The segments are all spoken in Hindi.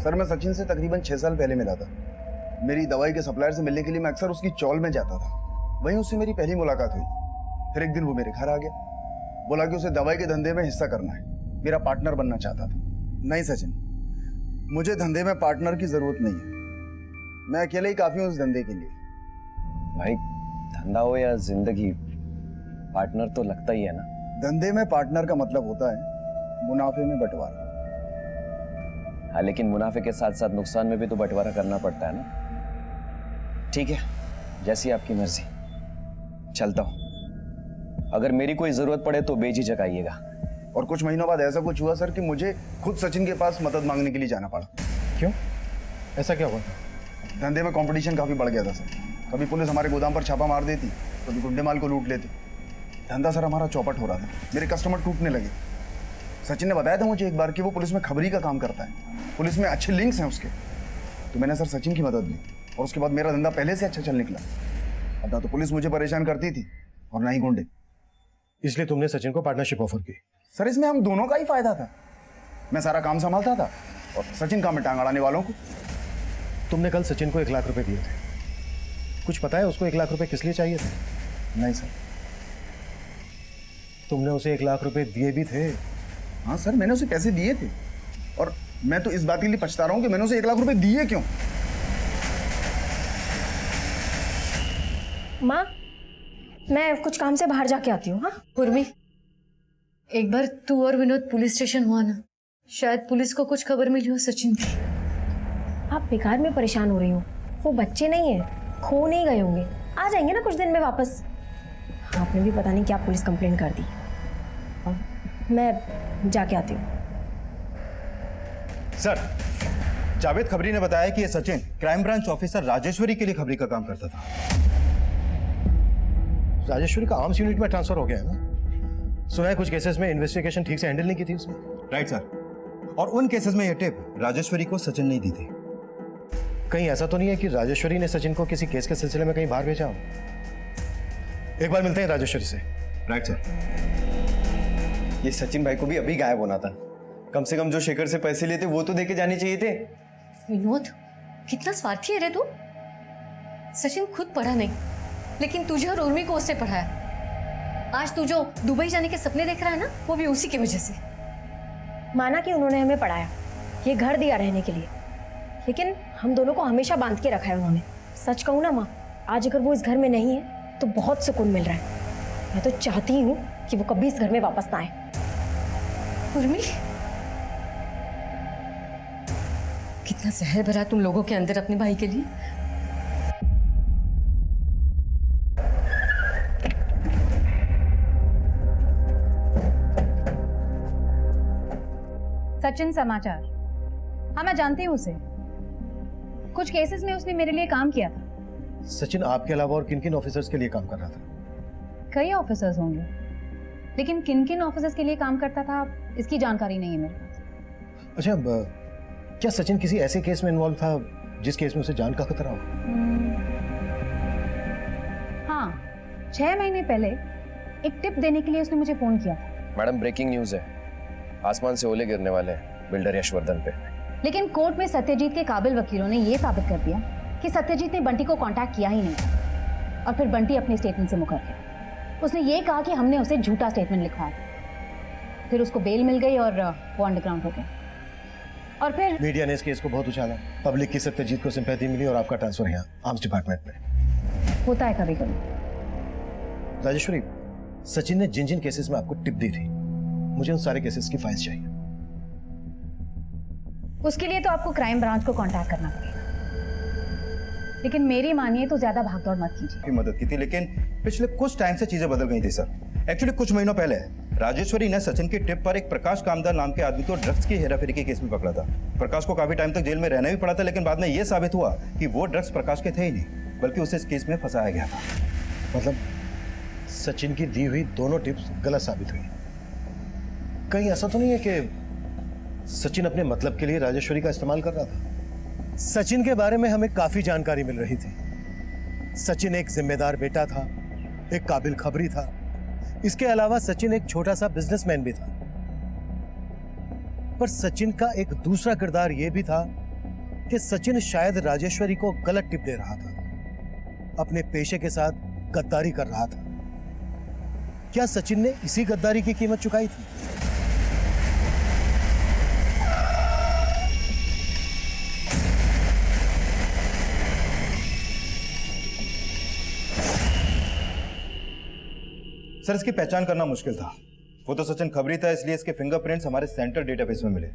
सर मैं सचिन से तकरीबन 6 साल पहले मिला था। मेरी दवाई के सप्लायर से मिलने के लिए मैं अक्सर उसकी चौल में जाता था। वहीं उससे मेरी पहली मुलाकात हुई। फिर एक दिन वो मेरे घर आ गया, बोला कि उसे दवाई के धंधे में हिस्सा करना है, मेरा पार्टनर बनना चाहता था। नहीं सचिन, मुझे धंधे में पार्टनर की जरूरत नहीं है, मैं अकेले ही काफी हूँ उस धंधे के लिए। भाई धंधा हो या जिंदगी, पार्टनर तो लगता ही है ना। धंधे में पार्टनर का मतलब होता है मुनाफे में बंटवारा। हाँ, लेकिन मुनाफे के साथ साथ नुकसान में भी तो बंटवारा करना पड़ता है ना। ठीक है, जैसी आपकी मर्जी, चलता हूं। अगर मेरी कोई जरूरत पड़े तो बेझिझक आइएगा। और कुछ महीनों बाद ऐसा कुछ हुआ सर कि मुझे खुद सचिन के पास मदद मांगने के लिए जाना पड़ा। क्यों? ऐसा क्या हुआ? धंधे में कंपटीशन काफी बढ़ गया था सर। कभी पुलिस हमारे गोदाम पर छापा मार देती, कभी गुंडे माल को लूट लेते। धंधा सर हमारा चौपट हो रहा था, मेरे कस्टमर टूटने लगे। सचिन ने बताया था मुझे एक बार कि वो पुलिस में खबरी का काम करता है, पुलिस में अच्छे लिंक्स हैं उसके। तो मैंने सर सचिन की मदद ली और उसके बाद मेरा धंधा पहले से अच्छा चल निकला। अब ना तो पुलिस मुझे परेशान करती थी और ना ही गुंडे। इसलिए तुमने सचिन को पार्टनरशिप ऑफर की? सर इसमें हम दोनों का ही फायदा था। मैं सारा काम संभालता था और सचिन काम में टांग अड़ाने वालों को। तुमने कल सचिन को 1 लाख रुपए दिए थे, कुछ पता है उसको 1 लाख रुपए किस लिए चाहिए थे? नहीं सर। तुमने उसे 1 लाख रुपए दिए भी थे? हाँ सर, मैंने उसे पैसे दिए थे और मैं तो इस बात के लिए पछता रहा हूँ कि मैंने उसे 1 लाख रुपए दिए क्यों। माँ, मैं कुछ काम से बाहर जाके आती हूँ। हाँ उर्मी, एक बार तू और विनोद पुलिस स्टेशन हुआ ना, शायद पुलिस को कुछ खबर मिली हो सचिन की। आप बेकार में परेशान हो रही हो, वो बच्चे नहीं है, खो नहीं गए होंगे, आ जाएंगे ना कुछ दिन में वापस। आपने भी पता नहीं क्या पुलिस कंप्लेंट कर दी। मैं जाके आती हूँ। सर, जावेद खबरी ने बताया कि ये Sachin crime branch officer Rajeshwari के लिए खबरी का काम करता था। राजेश्वरी का आर्म्स यूनिट में ट्रांसफर हो गया है ना? सुना है कुछ केसेस में इन्वेस्टिगेशन ठीक से हैंडल नहीं की थी उसने। राइट सर, और उन केसेस में ये टिप राजेश्वरी को सचिन ने दी थी। कहीं ऐसा तो नहीं है कि राजेश्वरी ने सचिन को किसी केस के सिलसिले में कहीं बाहर भेजा हो? एक बार मिलते हैं राजेश्वरी से। Right sir. ये सचिन भाई को भी अभी गायब होना था, कम से कम जो शेखर से पैसे लिए थे वो तो देके जाने चाहिए थे। विनोद, कितना स्वार्थी है रे तू। सचिन खुद पढ़ा नहीं, लेकिन तुझे और उर्मी को उससे पढ़ाया। आज तू जो दुबई जाने के सपने देख रहा है ना, वो भी उसी की वजह से। माना कि उन्होंने हमें पढ़ाया, ये घर दिया रहने के लिए, लेकिन हम दोनों को हमेशा बांध के रखा है उन्होंने। सच कहूँ ना माँ, आज अगर वो इस घर में नहीं है तो बहुत सुकून मिल रहा है। मैं तो चाहती हूँ कि वो कभी इस घर में वापस ना आए। उर्मी, कितना जहर भरा तुम लोगों के अंदर अपने भाई के लिए। सचिन समाचार। हाँ, मैं जानती हूँ उसे, कुछ केसेस में उसने मेरे लिए काम किया था। सचिन आपके अलावा और किन किन ऑफिसर्स के लिए काम कर रहा था? कई ऑफिसर्स होंगे, लेकिन किन किन ऑफिसर्स के लिए काम करता था इसकी जानकारी नहीं है मेरे पास। अच्छा, क्या सचिन किसी ऐसे केस में इन्वॉल्व था जिस केस में उसे जान का खतरा हो? हाँ, 6 महीने पहले एक टिप देने के लिए उसने मुझे फोन किया था। मैडम, ब्रेकिंग न्यूज है, आसमान से ओले गिरने वाले हैं बिल्डर यशवर्धन पे। लेकिन कोर्ट में सत्यजीत के काबिल वकीलों ने यह साबित कर दिया कि सत्यजीत ने बंटी को कांटेक्ट किया ही नहीं, और फिर बंटी अपने स्टेटमेंट से मुकर गया। उसने ये कहा कि हमने उसे झूठा स्टेटमेंट लिखवाया। फिर उसको बेल मिल गई और वो अंडरग्राउंड हो गया। और फिर मीडिया ने इस केस को बहुत उछाला, पब्लिक की सत्यजीत को सिंपैथी मिली और आपका ट्रांसफर यहाँ आर्म्स डिपार्टमेंट में। होता है कभी कभी। राजेश्वरी, सचिन ने जिन जिन केसेस में आपको टिप दी थी, मुझे उन सारे केसेस की फाइल्स चाहिए। उसके लिए तो आपको क्राइम ब्रांच को कांटेक्ट करना पड़ेगा, लेकिन मेरी मानिए तो ज्यादा भागदौड़ मत कीजिए। की मदद की थी, लेकिन पिछले कुछ टाइम से चीजें बदल गई थी सर। एक्चुअली कुछ महीनों पहले राजेश्वरी ने सचिन की टिप पर एक प्रकाश कामदार नाम के आदमी को ड्रग्स की हेराफेरी के केस में पकड़ा था। प्रकाश को काफी टाइम तक जेल में रहना भी पड़ा था, लेकिन बाद में यह साबित हुआ कि वो ड्रग्स प्रकाश के थे ही नहीं, बल्कि उसे इस केस में फंसाया गया था। मतलब सचिन की दी हुई दोनों टिप्स गलत साबित हुई। कहीं ऐसा तो नहीं है कि सचिन अपने मतलब के लिए राजेश्वरी का इस्तेमाल कर रहा था? सचिन के बारे में हमें काफी जानकारी मिल रही थी। सचिन एक जिम्मेदार बेटा था, एक काबिल खबरी था। इसके अलावा सचिन एक छोटा सा बिजनेसमैन भी था। पर सचिन का एक दूसरा किरदार यह भी था कि सचिन शायद राजेश्वरी को गलत टिप दे रहा था, अपने पेशे के साथ गद्दारी कर रहा था। क्या सचिन ने इसी गद्दारी की कीमत चुकाई थी? सर इसकी पहचान करना मुश्किल था। वो तो सचिन खबरी था, इसलिए इसके फिंगरप्रिंट्स हमारे सेंटर डेटाबेस में मिले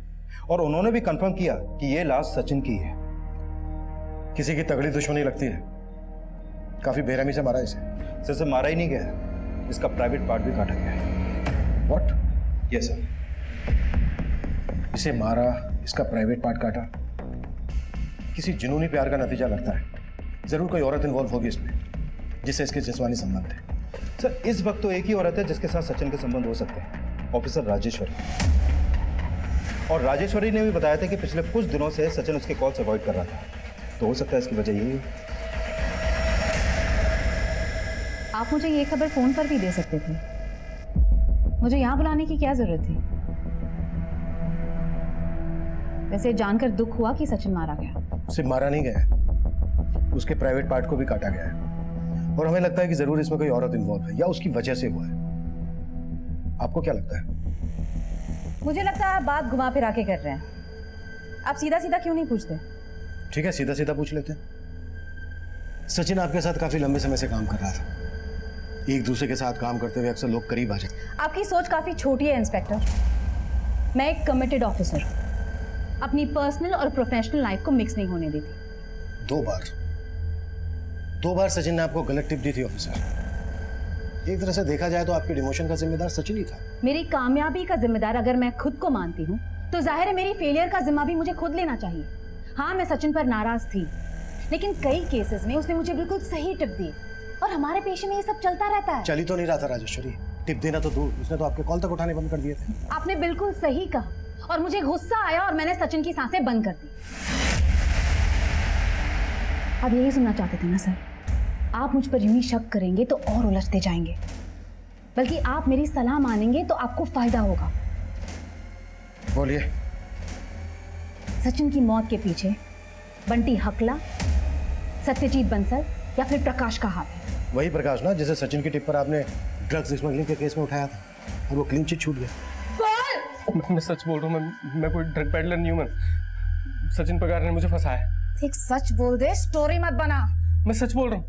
और उन्होंने भी कंफर्म किया कि ये लाश सचिन की है। किसी की तगड़ी दुश्मनी लगती है। काफी बेरहमी से मारा इसे। सर से मारा ही नहीं गया, इसका प्राइवेट पार्ट भी काटा गया है। व्हाट? Yes sir. इसे मारा, इसका प्राइवेट पार्ट काटा। किसी जुनूनी प्यार का नतीजा लगता है। जरूर कोई औरत इन्वॉल्व होगी इसमें, जिससे इसके जिस्मानी संबंध थे। सर इस वक्त तो एक ही औरत है जिसके साथ सचिन के संबंध हो सकते हैं, ऑफिसर राजेश्वरी। और राजेश्वरी ने भी बताया था कि पिछले कुछ दिनों से सचिन उसके कॉल से अवॉइड कर रहा था, तो हो सकता है इसकी वजह यही। आप मुझे ये खबर फोन पर भी दे सकते थे। मुझे यहाँ बुलाने की क्या जरूरत थी? वैसे जानकर दुख हुआ कि सचिन मारा गया। उसे मारा नहीं गया, उसके प्राइवेट पार्ट को भी काटा गया है और हमें लगता है कि जरूर इसमें कोई औरत इन्वॉल्व है या उसकी वजह से हुआ है। आपको क्या लगता है? मुझे लगता है आप बात घुमा फिरा के कर रहे हैं। आप सीधा सीधा क्यों नहीं पूछते? ठीक है, सीधा सीधा पूछ लेते हैं। सचिन आपके साथ काफी लंबे समय से काम कर रहा था। एक दूसरे के साथ काम करते हुए अक्सर लोग करीब आ जाते। आपकी सोच काफी छोटी है इंस्पेक्टर। मैं एक कमिटेड ऑफिसर, अपनी पर्सनल और प्रोफेशनल लाइफ को मिक्स नहीं होने देती। दो बार सचिन ने आपको गलत टिप दी थी ऑफिसर। एक तरह से देखा जाए तो आपके डिमोशन का जिम्मेदार सचिन ही था। मेरी कामयाबी का जिम्मेदार अगर मैं खुद को मानती हूँ तो जाहिर है मेरी फेलियर का जिम्मा भी मुझे खुद लेना चाहिए। हाँ, मैं सचिन पर नाराज थी, लेकिन कई केसेस में उसने मुझे बिल्कुल सही टिप दी और हमारे पेशे में ये सब चलता रहता है। चल ही तो नहीं रहा था राजेश्वरी। टिप देना तो दूर, उसने तो आपके कॉल तक उठाने बंद कर दिए थे। आपने बिल्कुल सही कहा और मुझे गुस्सा आया और मैंने सचिन की सांसें बंद कर दी। अब यही सुनना चाहते थे ना सर? आप मुझ पर यूं ही शक करेंगे तो और उलझते जाएंगे, बल्कि आप मेरी सलाह मानेंगे तो आपको फायदा होगा। बोलिए। सचिन की मौत के पीछे बंटी हकला, सत्यजीत बंसल या फिर प्रकाश का हाथ है। वही प्रकाश ना जिसे सचिन की टिप पर आपने ड्रग्स स्मगलिंग के केस में उठाया था और वो क्लीन चिट छूट गया। मैं सच बोल रहा हूँ, मैं कोई ड्रग पेडलर नहीं हूँ। मैं सचिन पगार ने मुझे फंसाया। एक सच बोल दे, स्टोरी मत बना। मैं सच बोल रहा हूँ।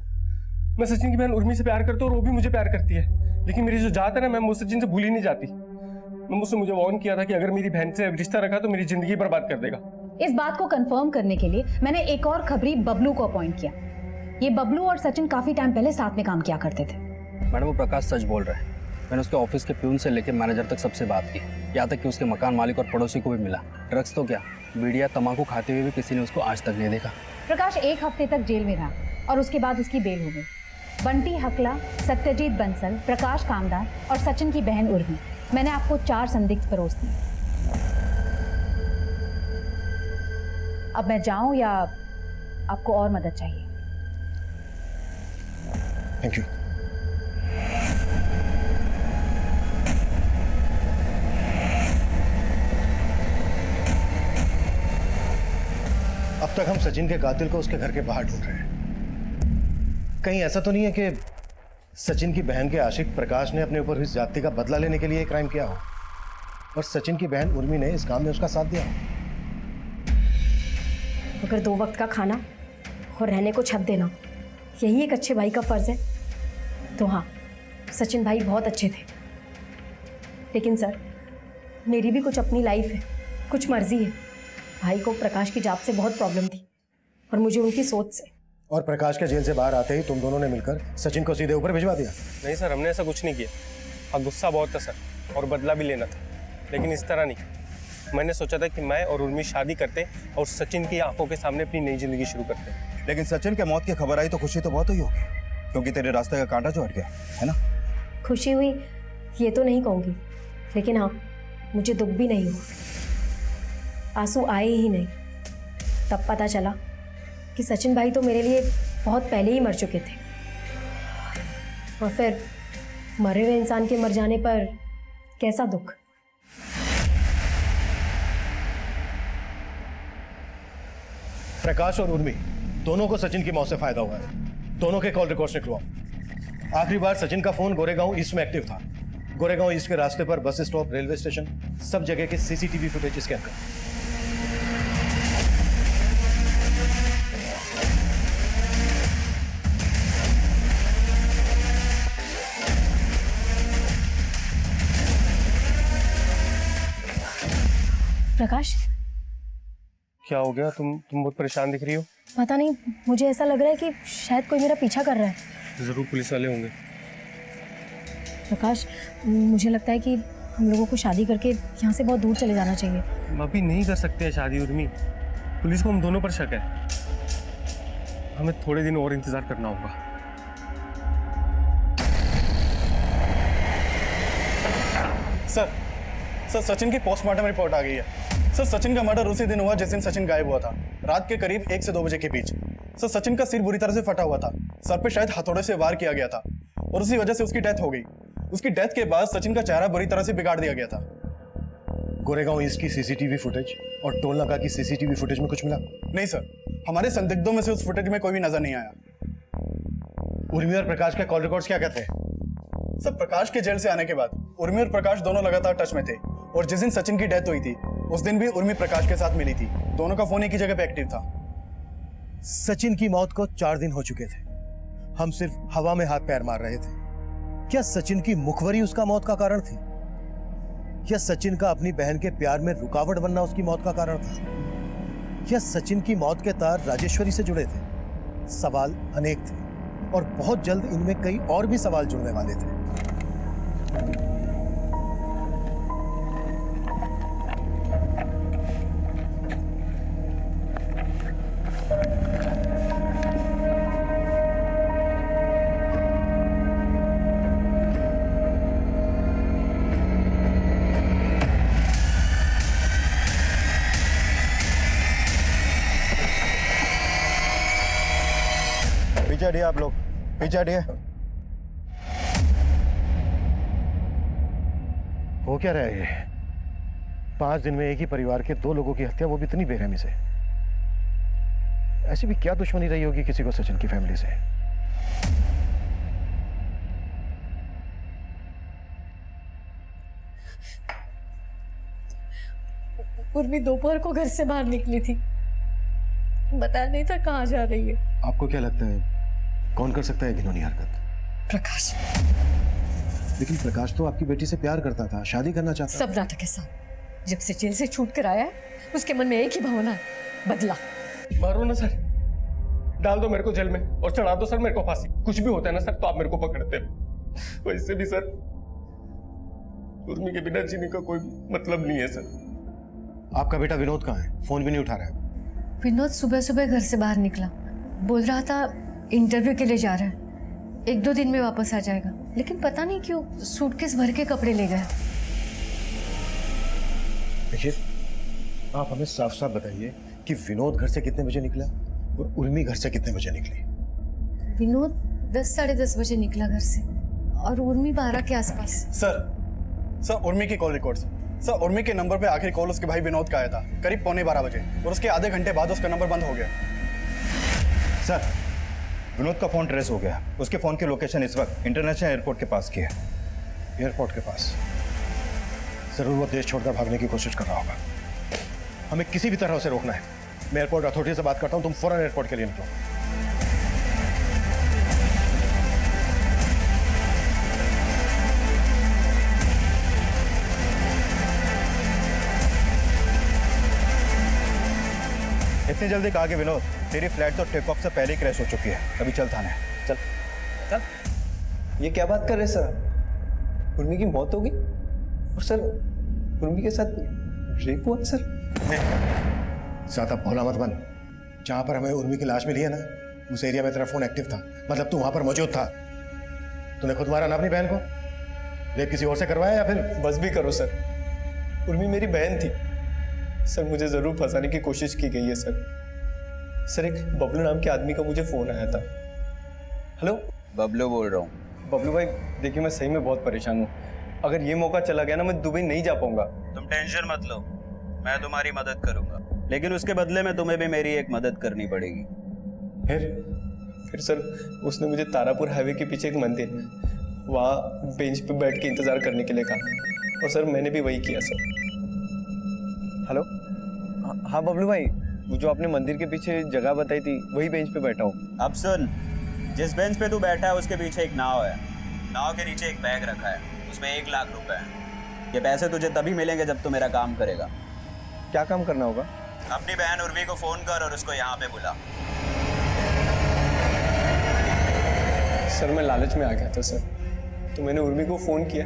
मैं सचिन की बहन उर्मी से प्यार करता हूँ और वो भी मुझे प्यार करती है, लेकिन मेरी जो जात है ना, मैं वो सचिन से भूली नहीं जाती। उसने मुझे वार्न किया था कि अगर मेरी बहन से रिश्ता रखा तो मेरी जिंदगी बर्बाद कर देगा। इस बात को कंफर्म करने के लिए मैंने एक और खबरी बबलू को अपॉइंट किया। ये बबलू और सचिन काफी टाइम पहले साथ में काम किया करते थे। मैडम, वो प्रकाश सच बोल रहा है। मैंने उसके ऑफिस के प्यून से लेकर मैनेजर तक सबसे बात की, यहाँ तक कि उसके मकान मालिक और पड़ोसी को भी मिला। ड्रग्स तो क्या, बीड़िया तंबाकू खाते हुए भी किसी ने उसको आज तक नहीं देखा। प्रकाश 1 हफ्ते तक जेल में रहा और उसके बाद उसकी बेल हो गई। बंटी हकला, सत्यजीत बंसल, प्रकाश कामदार और सचिन की बहन उर्मी, मैंने आपको 4 संदिग्ध परोस दिए। अब मैं जाऊं या आपको और मदद चाहिए? Thank you. अब तक हम सचिन के कातिल को उसके घर के बाहर ढूंढ रहे हैं। कहीं ऐसा तो नहीं है कि सचिन की बहन के आशिक प्रकाश ने अपने ऊपर हुई ज्यादती का बदला लेने के लिए क्राइम किया हो और सचिन की बहन उर्मी ने इस काम में उसका साथ दिया हो? अगर 2 वक्त का खाना और रहने को छत देना यही एक अच्छे भाई का फर्ज है तो हाँ, सचिन भाई बहुत अच्छे थे। लेकिन सर, मेरी भी कुछ अपनी लाइफ है, कुछ मर्जी है। भाई को प्रकाश की जाप से बहुत प्रॉब्लम थी और मुझे उनकी सोच से। और प्रकाश के जेल से बाहर आते ही तुम दोनों ने मिलकर सचिन को सीधे ऊपर भिजवा दिया? नहीं सर, हमने ऐसा कुछ नहीं किया। हाँ, गुस्सा बहुत था सर और बदला भी लेना था, लेकिन इस तरह नहीं। मैंने सोचा था कि मैं और उर्मी शादी करते और सचिन की आंखों के सामने अपनी नई जिंदगी शुरू करते। लेकिन सचिन के मौत की खबर आई तो खुशी तो बहुत हुई होगी, क्योंकि तेरे रास्ते का कांटा जो हट गया है ना। खुशी हुई ये तो नहीं कहूँगी, लेकिन हाँ, मुझे दुख भी नहीं हुआ। आंसू आए ही नहीं। तब पता चला कि सचिन भाई तो मेरे लिए बहुत पहले ही मर चुके थे और फिर मरे हुए इंसान के मर जाने पर कैसा दुख। प्रकाश और उर्मी दोनों को सचिन की मौत से फायदा हुआ है। दोनों के कॉल रिकॉर्ड्स निकलवाओ। आखिरी बार सचिन का फोन गोरेगांव ईस्ट में एक्टिव था। गोरेगांव ईस्ट के रास्ते पर बस स्टॉप, रेलवे स्टेशन, सब जगह के सीसीटीवी फुटेज स्कैन कर। प्रकाश, क्या हो गया? तुम बहुत परेशान दिख रही हो। पता नहीं, मुझे ऐसा लग रहा है कि शायद कोई मेरा पीछा कर रहा है। जरूर पुलिस वाले होंगे। प्रकाश, मुझे लगता है कि हम लोगों को शादी करके यहाँ से बहुत दूर चले जाना चाहिए। हम अभी नहीं कर सकते शादी उर्मी। पुलिस को हम दोनों पर शक है। हमें थोड़े दिन और इंतजार करना होगा। सर सचिन की पोस्टमार्टम रिपोर्ट आ गई है। सर सचिन का मर्डर उसी दिन हुआ जिस दिन सचिन गायब हुआ था, रात के करीब 1 से 2 बजे के बीच। सर सचिन का सिर बुरी तरह से फटा हुआ था, सर पे शायद हथौड़े से वार किया गया था और उसी वजह से उसकी डेथ हो गई। उसकी डेथ के बाद सचिन का चेहरा बुरी तरह से बिगाड़ दिया गया था। गोरेगांव ईस्ट की सीसीटीवी फुटेज और टोल नाका की सीसीटीवी फुटेज में कुछ मिला? नहीं सर, हमारे संदिग्धों में से उस फुटेज में कोई भी नजर नहीं आया। उर्मी और प्रकाश के कॉल रिकॉर्ड्स क्या कहते हैं? सर प्रकाश के जेल से आने के बाद उर्मी और प्रकाश दोनों लगातार टच में थे और जिस दिन सचिन की डेथ हुई थी उस दिन भी उर्मी प्रकाश के साथ मिली थी। दोनों का फोन एक ही जगह पे एक्टिव था। सचिन की मौत को 4 दिन हो चुके थे। हम सिर्फ हवा में हाथ पैर मार रहे थे। क्या सचिन की मुखबरी उसका मौत का कारण थी? या सचिन का अपनी बहन के प्यार में रुकावट बनना उसकी मौत का कारण था? या सचिन की मौत के तार राजेश्वरी से जुड़े थे? सवाल अनेक थे और बहुत जल्द इनमें कई और भी सवाल जुड़ने वाले थे। पीछे हटिए आप लोग, पीछे हटिए। हो क्या रहा है ये? 5 दिन में एक ही परिवार के 2 लोगों की हत्या, वो भी इतनी बेरहमी से। ऐसी भी क्या दुश्मनी रही होगी किसी को सचिन की फैमिली से? उर्मी दोपहर को घर से बाहर निकली थी, बताया नहीं था कहाँ जा रही है। आपको क्या लगता है कौन कर सकता है घिनौनी हरकत? प्रकाश। लेकिन प्रकाश तो आपकी बेटी से प्यार करता था, शादी करना चाहता था। सब नाटक है साहब। जब से जेल से छूट कर आया है उसके मन में एक ही भावना है, बदला। मारो ना सर, डाल दो मेरे को जेल में और चढ़ा दो सर मेरे को फांसी। कुछ भी होता है ना सर तो आप मेरे को पकड़ते हो। वैसे भी सर उर्मी के बिना जीने का कोई मतलब नहीं है सर। आपका बेटा विनोद कहाँ है? फोन भी नहीं उठा रहा है। विनोद सुबह सुबह घर से बाहर निकला, बोल रहा था इंटरव्यू के लिए जा रहा है, 1-2 दिन में वापस आ जाएगा। लेकिन पता नहीं क्यों सूटकेस भर के कपड़े ले गया। देखिए, आप हमें साफ साफ बताइए कि विनोद घर से कितने बजे निकला और उर्मी घर से कितने बजे निकली? विनोद 10 साढ़े 10 बजे निकला घर से और उर्मी 12 के आसपास। सर उर्मी की कॉल रिकॉर्ड्स। सर उर्मी के नंबर पे आखिरी कॉल उसके भाई विनोद का आया था करीब 11:15 बजे और उसके आधे घंटे बाद उसका नंबर बंद हो गया। सर विनोद का फोन ट्रेस हो गया। उसके फोन की लोकेशन इस वक्त इंटरनेशनल एयरपोर्ट के पास की है। एयरपोर्ट के पास? जरूर वो देश छोड़कर भागने की कोशिश कर रहा होगा। हमें किसी भी तरह उसे रोकना है। मैं एयरपोर्ट अथॉरिटी से बात करता हूँ, तुम फौरन एयरपोर्ट के लिए निकलो। इतनी जल्दी कहा कि विनोद, तेरी फ्लाइट तो टेक ऑफ से पहले ही क्रैश हो चुकी है। अभी चल थाने। चल चल। ये क्या बात कर रहे सर? उर्मी की मौत होगी और सर उर्मी के साथ रेप हुआ सर? ज्यादा भोला मत बन। जहां पर हमें उर्मी की लाश मिली है ना, उस एरिया में तेरा फोन एक्टिव था, मतलब तू वहां पर मौजूद था। तूने खुद मारा ना अपनी बहन को? रेप किसी और से करवाया या फिर? बस भी करो सर, उर्मी मेरी बहन थी सर। मुझे जरूर फंसाने की कोशिश की गई है सर। एक बबलू नाम के आदमी का मुझे फोन आया था। हेलो, बबलू बोल रहा हूँ। बबलू भाई देखिए, मैं सही में बहुत परेशान हूँ। अगर ये मौका चला गया ना, मैं दुबई नहीं जा पाऊंगा। तुम टेंशन मत लो, मैं तुम्हारी मदद करूंगा। लेकिन उसके बदले में तुम्हें भी मेरी एक मदद करनी पड़ेगी। फिर सर उसने मुझे तारापुर हाईवे के पीछे एक मंदिर वहाँ बेंच पे बैठ के इंतजार करने के लिए कहा और सर मैंने भी वही किया सर। हेलो, हाँ बबलू भाई, वो जो आपने मंदिर के पीछे जगह बताई थी वही बेंच पे बैठा हूँ। अब सुन, जिस बेंच पे तू बैठा है उसके पीछे एक नाव है। नाव के नीचे एक बैग रखा है, उसमें 1 लाख रुपए हैं। ये पैसे तुझे तभी मिलेंगे जब तू मेरा काम करेगा। क्या काम करना होगा? अपनी बहन उर्वी को फोन कर और उसको यहाँ पे बुला। सर मैं लालच में आ गया था सर, तो मैंने उर्मी को फ़ोन किया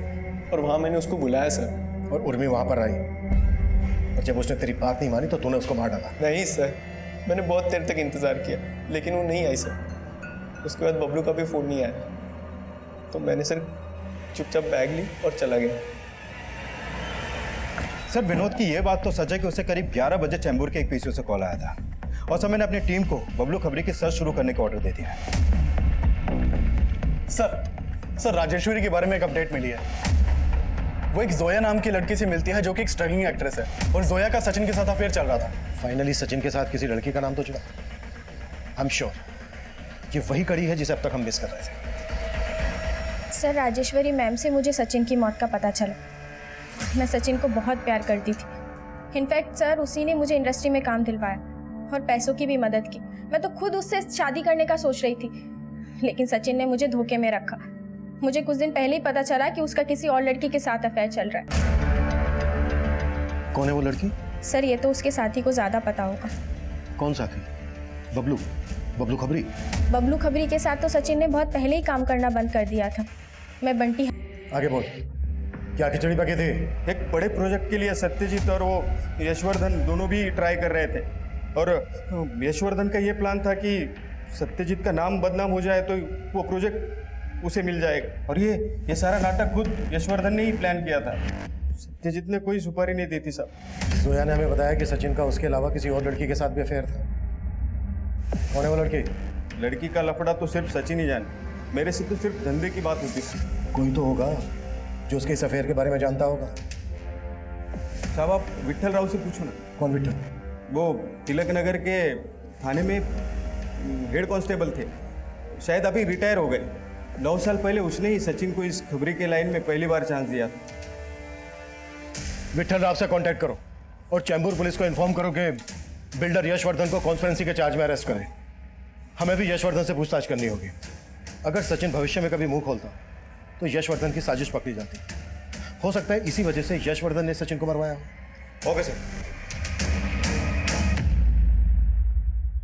और वहाँ मैंने उसको बुलाया सर। और उर्मी वहां पर आई और जब उसने तेरी बात नहीं मानी तो तूने उसको मार डाला। नहीं सर, मैंने बहुत देर तक इंतज़ार किया लेकिन वो नहीं आई सर। उसके बाद बबलू का भी फ़ोन नहीं आया, तो मैंने सर चुपचाप बैग ली और चला गया। सर विनोद की ये बात तो सच है कि उसे करीब 11 बजे चैम्बूर के एक पीसीओ से कॉल आया था और सर मैंने अपनी टीम को बबलू खबरी की सर्च शुरू करने का ऑर्डर दे दिया है। सर राजेश्वरी के बारे में एक अपडेट मिली है। वो एक जोया नाम की लड़की से मिलती है जो कि एक स्ट्रगलिंग एक्ट्रेस है और जोया का सचिन के साथ अफेयर चल रहा था। फाइनली सचिन के साथ किसी लड़की का नाम तो जुड़ा। आई एम श्योर ये वही कड़ी है जिसे अब तक हम मिस कर रहे थे। सर राजेश्वरी मैम से मुझे सचिन की मौत का पता चला। मैं सचिन को बहुत प्यार करती थी। इनफैक्ट सर उसी ने मुझे इंडस्ट्री में काम दिलवाया और पैसों की भी मदद की। मैं तो खुद उससे शादी करने का सोच रही थी, लेकिन सचिन ने मुझे धोखे में रखा। मुझे कुछ दिन पहले ही पता चला कि उसका किसी और लड़की के साथ अफेयर चल रहा है। कौन है वो लड़की? सर ये तो उसके साथी को ज़्यादा पता होगा। कौन साथी? बबलू? बबलू खबरी? बबलू खबरी के साथ तो सचिन ने बहुत पहले ही काम करना बंद कर दिया था। मैं बंटी। आगे बोल, क्या खिचड़ी पके थे? एक बड़े प्रोजेक्ट के लिए सत्यजीत और वो यशवर्धन दोनों भी ट्राई कर रहे थे और यशवर्धन का ये प्लान था कि सत्यजीत का नाम बदनाम हो जाए तो वो प्रोजेक्ट उसे मिल जाएगा और ये सारा नाटक खुद यशवर्धन ने ही प्लान किया था। सत्यजीत ने कोई सुपारी नहीं दी थी साहब। जोया ने हमें बताया कि सचिन का उसके अलावा किसी और लड़की के साथ भी अफेयर था। कौन है वो लड़की? लड़की का लफड़ा तो सिर्फ सचिन ही जाने, मेरे से तो सिर्फ धंधे की बात होती थी। कोई तो होगा जो उसके इस अफेयर के बारे में जानता होगा। साहब आप विट्ठल राव से पूछो ना। कौन विट्ठल? वो तिलक नगर के थाने में हेड कांस्टेबल थे, शायद अभी रिटायर हो गए। 9 साल पहले उसने ही सचिन को इस खबरी के लाइन में पहली बार चांस दिया। विट्ठल राव से कांटेक्ट करो और चैम्बूर पुलिस को इन्फॉर्म करो कि बिल्डर यशवर्धन को कॉन्स्पिरेसी के चार्ज में अरेस्ट करें। हमें भी यशवर्धन से पूछताछ करनी होगी। अगर सचिन भविष्य में कभी मुंह खोलता तो यशवर्धन की साजिश पकड़ी जाती। हो सकता है इसी वजह से यशवर्धन ने सचिन को मरवाया हो। Okay sir.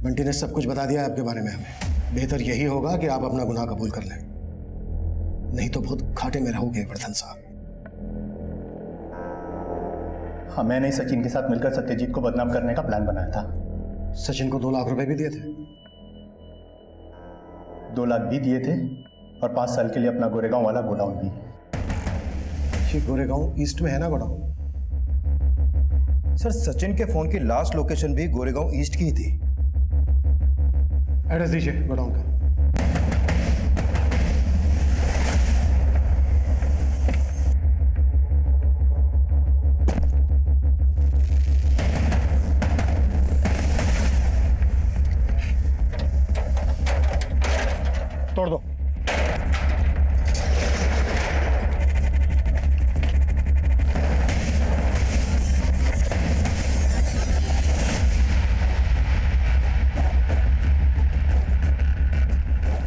बंटी ने सब कुछ बता दिया है आपके बारे में हमें। बेहतर यही होगा कि आप अपना गुनाह कबूल कर लें, नहीं तो बहुत घाटे में रहोगे वर्धन साहब। हाँ, मैंने सचिन के साथ मिलकर सत्यजीत को बदनाम करने का प्लान बनाया था। सचिन को 2 लाख रुपए भी दिए थे। 2 लाख भी दिए थे और 5 साल के लिए अपना गोरेगांव वाला गोडाउन भी। ये गोरेगांव ईस्ट में है ना गोडाउन? सर सचिन के फोन की लास्ट लोकेशन भी गोरेगांव ईस्ट की ही थी। एड्रेस दीजिए गोडाउन का। तोड़ दो।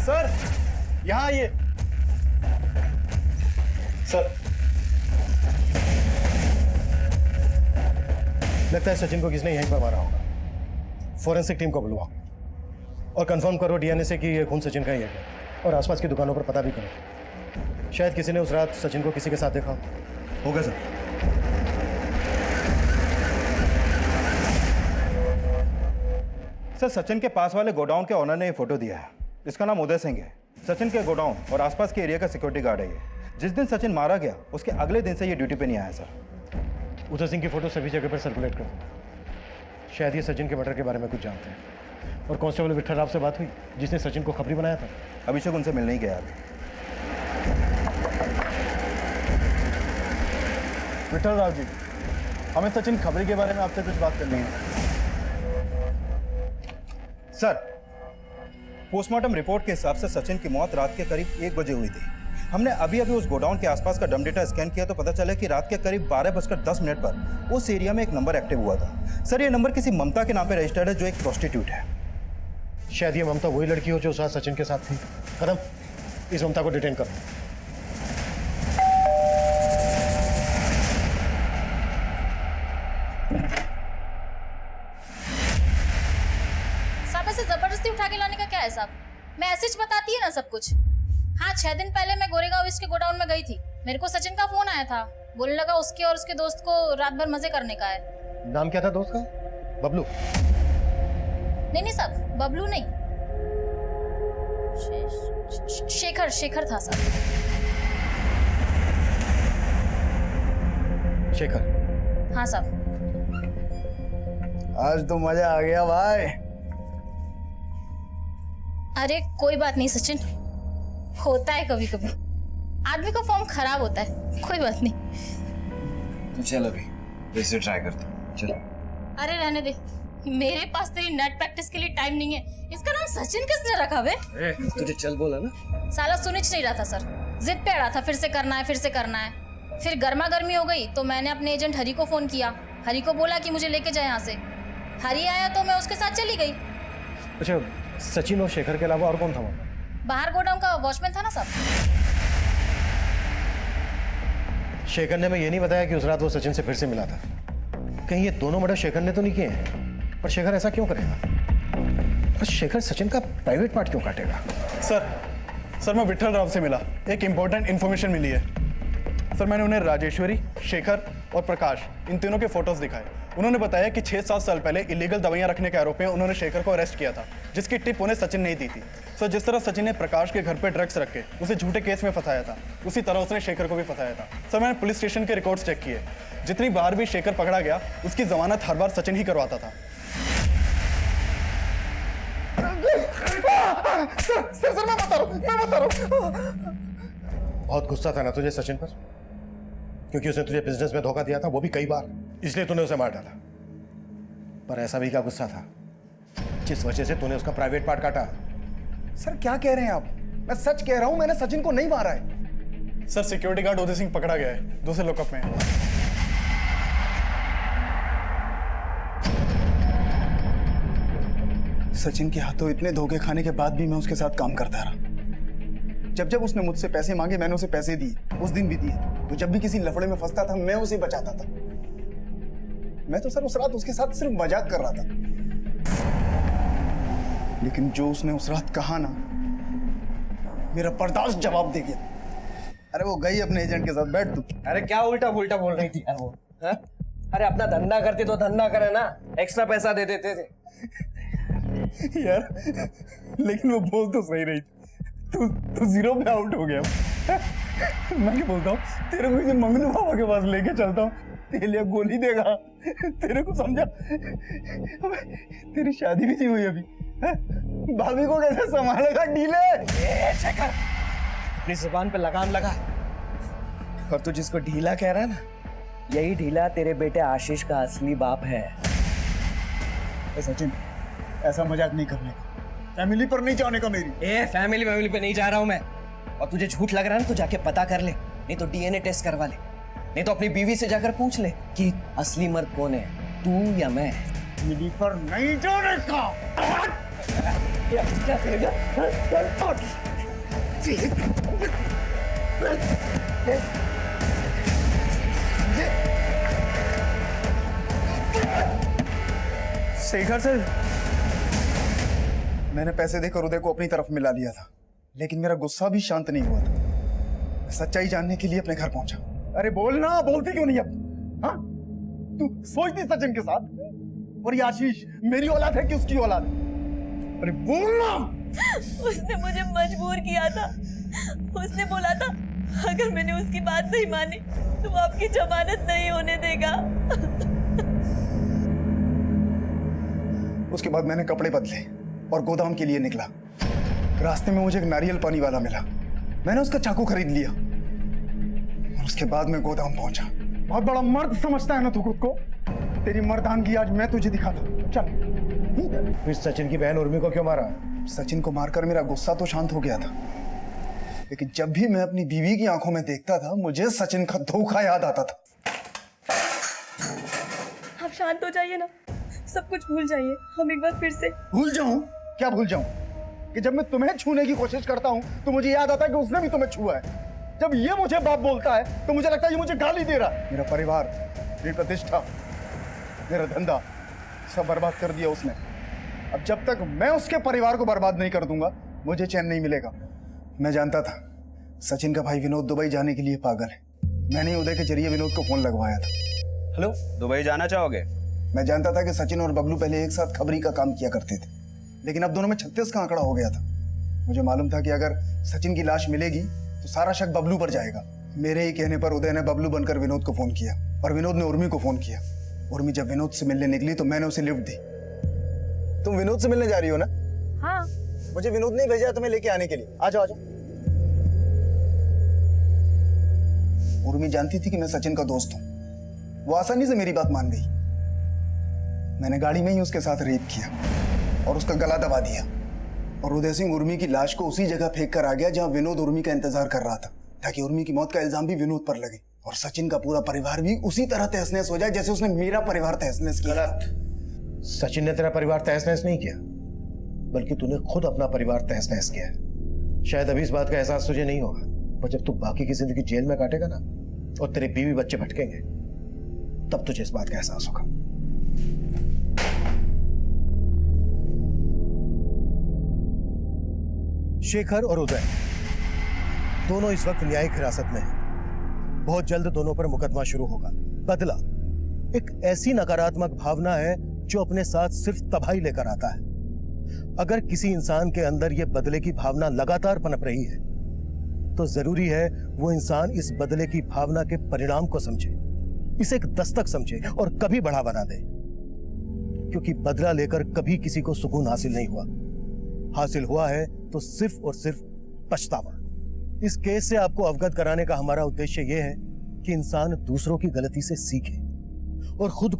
सर यहाँ आइए। सर लगता है सचिन को किसने यहीं पर मारा होगा। फोरेंसिक टीम को बुलवाओ और कंफर्म करो डीएनए से कि ये खून सचिन का ही है, और आसपास की दुकानों पर पता भी करो। शायद किसी ने उस रात सचिन को किसी के साथ देखा होगा सर। सर सचिन के पास वाले गोडाउन के ओनर ने ये फोटो दिया है। इसका नाम उदय सिंह है। सचिन के गोडाउन और आसपास के एरिया का सिक्योरिटी गार्ड है ये। जिस दिन सचिन मारा गया उसके अगले दिन से ये ड्यूटी पे नहीं आया सर। उदय सिंह की फोटो सभी जगह पर सर्कुलेट कर दो। शायद ये सचिन के मर्डर के बारे में कुछ जानते हैं। और कांस्टेबल विट्ठल राव से बात हुई जिसने सचिन को खबरी बनाया था? अभिषेक उनसे मिलने ही गया अभी। विट्ठल राव जी, हमें सचिन खबरी के बारे में आपसे कुछ बात करनी है। सर, पोस्टमार्टम रिपोर्ट के हिसाब से सचिन की मौत रात के करीब 1 बजे हुई थी। हमने अभी अभी उस गोडाउन के आसपास का डम डेटा स्कैन किया तो पता चला कि रात के करीब 12:10 पर उस एरिया में एक नंबर एक्टिव हुआ था। सर, ये नंबर किसी ममता के नाम पे रजिस्टर्ड है, जो एक प्रोस्टिट्यूट है। शायद ये ममता वही लड़की हो जो साथ सचिन के साथ थी। कदम, इस ममता को डिटेन करो। साहब ऐसे जबरदस्ती उठा के लाने का क्या है साहब? मैं ऐसे ही बताती है ना सब कुछ। हाँ, 6 दिन पहले मैं गोरेगांव इसके गोडाउन में गई थी। मेरे को सचिन का फोन आया था, बोलने लगा उसके और उसके दोस्त को रात भर मजे करने का है। नाम क्या था दोस्त का? बबलू? नहीं साहब, बबलू नहीं, शेखर था साहब। शेखर? हाँ साहब। आज तो मजा आ गया भाई। अरे कोई बात नहीं सचिन, होता है कभी कभी, आदमी का फॉर्म खराब होता है, कोई बात नहीं। तो चल अभी फिर से ट्राई करते हैं, चल। अरे रहने दे, मेरे पास तेरी नेट प्रैक्टिस के लिए टाइम नहीं है। इसका नाम सचिन किसने रखा बे? तुझे चल बोला ना। साला सुनिच नहीं रहा था सर, जिद पे अड़ा था, फिर से करना है, फिर से करना है। फिर गर्मा गर्मी हो गई तो मैंने अपने एजेंट हरी को फोन किया। हरी को बोला कि मुझे लेके जाए यहाँ से। हरी आया तो मैं उसके साथ चली गई। अच्छा, सचिन और शेखर के अलावा और कौन था वहाँ? बाहर गोडाउन का वॉचमैन था ना साहब। शेखर ने मैं ये नहीं बताया कि उस रात वो सचिन से फिर से मिला था। कहीं ये दोनों मर्डर शेखर ने तो नहीं किए हैं? पर शेखर ऐसा क्यों करेगा? पर शेखर सचिन का प्राइवेट पार्ट क्यों काटेगा? सर मैं विठल राव से मिला, एक इंपॉर्टेंट इन्फॉर्मेशन मिली है। सर, मैंने उन्हें राजेश्वरी, शेखर और प्रकाश, इन तीनों के फोटोज दिखाए। उन्होंने बताया कि 6-7 साल पहले इलीगल दवाइयां रखने के आरोप में उन्होंने शेखर को अरेस्ट किया था, जिसकी टिप उन्हें सचिन नहीं दी थी। सर, जिस तरह सचिन ने प्रकाश के घर पे ड्रग्स रख के उसे झूठे केस में फंसाया था, उसी तरह उसने शेखर को भी फंसाया था। सर, मैंने पुलिस स्टेशन के रिकॉर्ड्स चेक किए। जितनी बार भी शेखर पकड़ा गया, उसकी जमानत हर बार सचिन ही करवाता था। सर मैं बता रहा हूँ। बहुत गुस्सा था ना तुझे सचिन पर? क्योंकि उसने तुझे बिजनेस में धोखा दिया था, वो भी कई बार, इसलिए तूने उसे मार डाला। पर ऐसा भी क्या गुस्सा था जिस वजह से तूने उसका प्राइवेट पार्ट काटा? सर क्या कह रहे हैं आप? मैं सच कह रहा हूं, मैंने सचिन को नहीं मारा है। Sir, security guard Uday Singh पकड़ा गया है, दूसरे लॉकअप में है। सचिन के हाथों इतने धोखे खाने के बाद भी मैं उसके साथ काम करता रहा। जब जब उसने मुझसे पैसे मांगे, मैंने उसे पैसे दिए, उस दिन भी दिए। तो जब भी किसी लफड़े में फंसता था, मैं उसे बचाता था। मैं तो सर उस रात उसके साथ सिर्फ मजाक कर रहा था। लेकिन जो उसने उस रात कहा ना, मेरा बर्दाश्त जवाब दे गया। अरे वो गई अपने एजेंट के साथ, बैठ तू। अरे क्या उल्टा पुल्टा बोल रही थी यार वो? हा? अरे अपना धंधा करते तो धंधा करे ना, एक्स्ट्रा पैसा दे देते थे। यार, लेकिन वो बोल तो सही रही थी। तू जीरो पे आउट हो गया। मैं क्या बोलता हूँ, तेरे को किसी मंगलू बाबा के पास लेके चलता हूँ, तेरे लिए गोली देगा। तेरे को समझा? तेरी शादी भी नहीं हुई अभी, भाभी को कैसे संभालेगा? डीले शेखर, अपनी जुबान पे लगाम लगा। और तू जिसको ढीला कह रहा है ना, यही ढीला तेरे बेटे आशीष का असली बाप है। सचिन, ऐसा मजाक नहीं करने का, फैमिली पर नहीं जाने का मेरी। फैमिली पे नहीं जा रहा हूं मैं। और तुझे झूठ लग रहा है ना, तो जाके पता कर ले, नहीं तो डीएनए टेस्ट करवा ले, नहीं तो अपनी बीवी से जाकर पूछ ले कि असली मर्द कौन है, तू या मैं। फैमिली पर नहीं जाने का। क्या करेगा? शेखर से मैंने पैसे देकर उदय को अपनी तरफ मिला लिया था, लेकिन मेरा गुस्सा भी शांत नहीं हुआ था। मैं सच्चाई जानने के लिए अपने घर पहुंचा। अरे बोल ना, बोलती क्यों नहीं अब? हाँ, तू सोचती सचिन के साथ, और ये आशीष मेरी औलाद है कि उसकी औलाद है? अरे बोल ना। उसने मुझे मजबूर किया था। उसने बोला था अगर मैंने उसकी बात नहीं मानी तो वो आपकी जमानत नहीं होने देगा। उसके बाद मैंने कपड़े बदले और गोदाम के लिए निकला। रास्ते में मुझे एक नारियल पानी वाला मिला, मैंने उसका चाकू खरीद लिया और उसके बाद मैं गोदाम पहुंचा। बहुत बड़ा मर्द समझता है ना तू खुद को? तेरी मर्दानगी आज मैं तुझे दिखाता हूं। चल। फिर सचिन की बहन उर्मी को क्यों मारा? सचिन को मारकर मेरा गुस्सा तो शांत हो गया था, लेकिन जब भी मैं अपनी बीवी की आंखों में देखता था मुझे सचिन का धोखा याद आता था। आप शांत हो जाइए ना, सब कुछ भूल जाइए। हम एक बार फिर से। भूल जाऊं? क्या भूल जाऊं? कि जब मैं तुम्हें छूने की कोशिश करता हूं तो मुझे याद आता है कि उसने भी तुम्हें छुआ है। जब ये मुझे बाप बोलता है तो मुझे लगता है ये मुझे गाली दे रहा है। मेरा परिवार, मेरी प्रतिष्ठा, मेरा धंधा सब बर्बाद कर दिया उसने। अब जब तक मैं उसके परिवार को बर्बाद नहीं कर दूंगा मुझे चैन नहीं मिलेगा। मैं जानता था सचिन का भाई विनोद दुबई जाने के लिए पागल है। मैंने उदय के जरिए विनोद को फोन लगवाया था। हेलो, दुबई जाना चाहोगे? मैं जानता था कि सचिन और बबलू पहले एक साथ खबरी का काम किया करते थे, लेकिन अब दोनों में 36 का आंकड़ा हो गया था। मुझे मालूम था कि अगर सचिन की लाश मिलेगी तो सारा शक बबलू पर जाएगा। मेरे ही कहने पर उदय ने बबलू बनकर विनोद को फोन किया और विनोद ने उर्मी को फोन किया। उर्मी जब विनोद से मिलने निकली तो मैंने उसे लिफ्ट दी। तुम विनोद से मिलने जा रही हो ना? हाँ। मुझे विनोद ने भेजा तुम्हें लेके आने के लिए। आ जाओ, आ जाओ। उर्मी जानती थी कि मैं सचिन का दोस्त हूं। वो आसानी से मेरी बात मान गई। मैंने गाड़ी में ही उसके साथ रेप किया और उसका गला दबा दिया, और उदय सिंह उर्मी की लाश को उसी जगह फेंक कर आ गया जहां विनोद उर्मी का इंतजार कर रहा था, ताकि उर्मी की मौत का इल्जाम भी विनोद पर लगे और सचिन का पूरा परिवार भी उसी तरह तहस-नहस हो जाए जैसे उसने मेरा परिवार तहस-नहस किया। गलत। सचिन ने तेरा परिवार तहस-नहस नहीं किया, बल्कि तूने खुद अपना परिवार तहस-नहस किया है। शायद अभी इस बात का एहसास तुझे नहीं होगा, पर जब तू बाकी की जिंदगी जेल में काटेगा ना और तेरे बीवी बच्चे भटकेंगे, तब तुझे इस बात का एहसास होगा। शेखर और उदय दोनों इस वक्त न्यायिक हिरासत में हैं। बहुत जल्द दोनों पर मुकदमा शुरू होगा। बदला एक ऐसी नकारात्मक भावना है जो अपने साथ सिर्फ तबाही लेकर आता है। अगर किसी इंसान के अंदर यह बदले की भावना लगातार पनप रही है तो जरूरी है वो इंसान इस बदले की भावना के परिणाम को समझे, इसे एक दस्तक समझे और कभी बढ़ावा ना दे, क्योंकि बदला लेकर कभी किसी को सुकून हासिल नहीं हुआ। हासिल हुआ है तो सिर्फ और सिर्फ पछतावा। इस केस से आपको अवगत कराने का हमारा उद्देश्य यह है कि इंसान दूसरों की गलती से सीखे और खुद